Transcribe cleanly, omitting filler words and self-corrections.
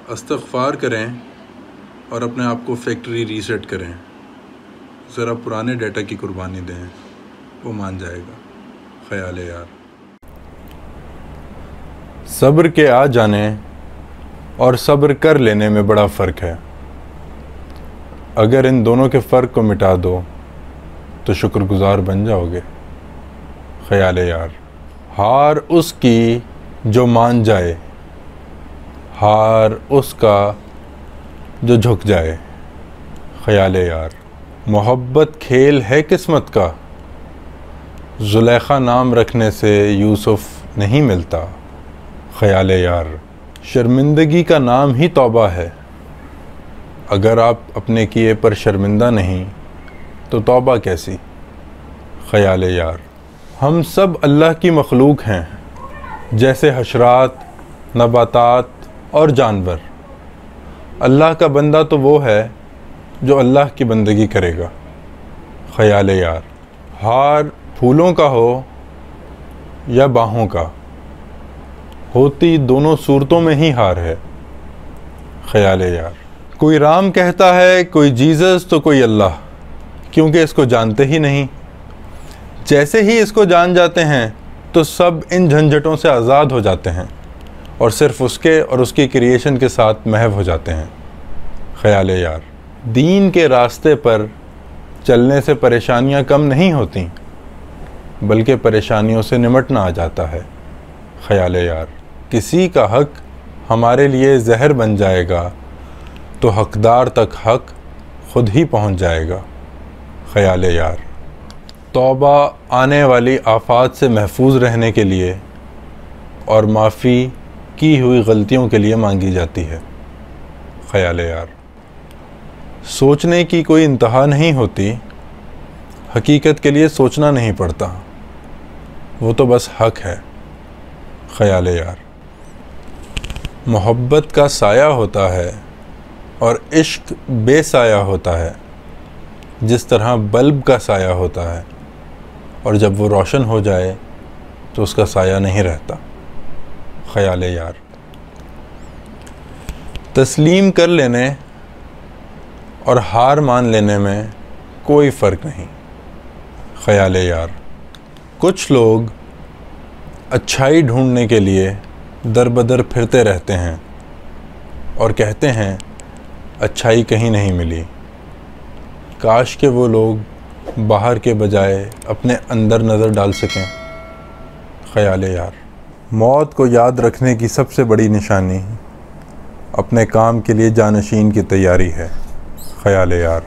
استغفار کریں اور اپنے آپ کو فیکٹری ریسیٹ کریں، ذرا پرانے ڈیٹا کی قربانی دیں، وہ مان جائے گا۔ خیال یار۔ صبر کے آ جانے اور صبر کر لینے میں بڑا فرق ہے۔ اگر ان دونوں کے فرق کو مٹا دو تو شکر گزار بن جاؤ گے۔ خیال یار۔ ہار اس کی جو مان جائے، ہار اس کا جو جھک جائے۔ خیال یار۔ محبت کھیل ہے قسمت کا، زلیخا نام رکھنے سے یوسف نہیں ملتا۔ خیال یار۔ شرمندگی کا نام ہی توبہ ہے، اگر آپ اپنے کیے پر شرمندہ نہیں تو توبہ کیسی؟ خیال یار۔ ہم سب اللہ کی مخلوق ہیں، جیسے حشرات، نباتات اور جانور۔ اللہ کا بندہ تو وہ ہے جو اللہ کی بندگی کرے گا۔ خیال یار۔ ہار پھولوں کا ہو یا باہوں کا، ہوتی دونوں صورتوں میں ہی ہار ہے۔ خیال یار۔ کوئی رام کہتا ہے، کوئی جیزس تو کوئی اللہ، کیونکہ اس کو جانتے ہی نہیں۔ جیسے ہی اس کو جان جاتے ہیں تو سب ان جھنجھٹوں سے آزاد ہو جاتے ہیں اور صرف اس کے اور اس کی کریشن کے ساتھ محو ہو جاتے ہیں۔ خیال یار۔ دین کے راستے پر چلنے سے پریشانیاں کم نہیں ہوتیں، بلکہ پریشانیوں سے نمٹنا آ جاتا ہے۔ خیال یار۔ کسی کا حق ہمارے لیے زہر بن جائے گا تو حقدار تک حق خود ہی پہنچ جائے گا۔ خیال یار۔ توبہ آنے والی آفات سے محفوظ رہنے کے لیے اور معافی کی ہوئی غلطیوں کے لیے مانگی جاتی ہے۔ خیال یار۔ سوچنے کی کوئی انتہا نہیں ہوتی، حقیقت کے لیے سوچنا نہیں پڑتا، وہ تو بس حق ہے۔ خیال یار۔ محبت کا سایہ ہوتا ہے اور عشق بے سایہ ہوتا ہے، جس طرح بلب کا سایہ ہوتا ہے اور جب وہ روشن ہو جائے تو اس کا سایہ نہیں رہتا۔ خیال یار۔ تسلیم کر لینے اور ہار مان لینے میں کوئی فرق نہیں۔ خیال یار۔ کچھ لوگ اچھائی ڈھونڈنے کے لیے در بدر پھرتے رہتے ہیں اور کہتے ہیں اچھائی کہیں نہیں ملی۔ کاش کہ وہ لوگ باہر کے بجائے اپنے اندر نظر ڈال سکیں۔ خیال یار۔ موت کو یاد رکھنے کی سب سے بڑی نشانی اپنے کام کے لیے جانشین کی تیاری ہے۔ خیال یار۔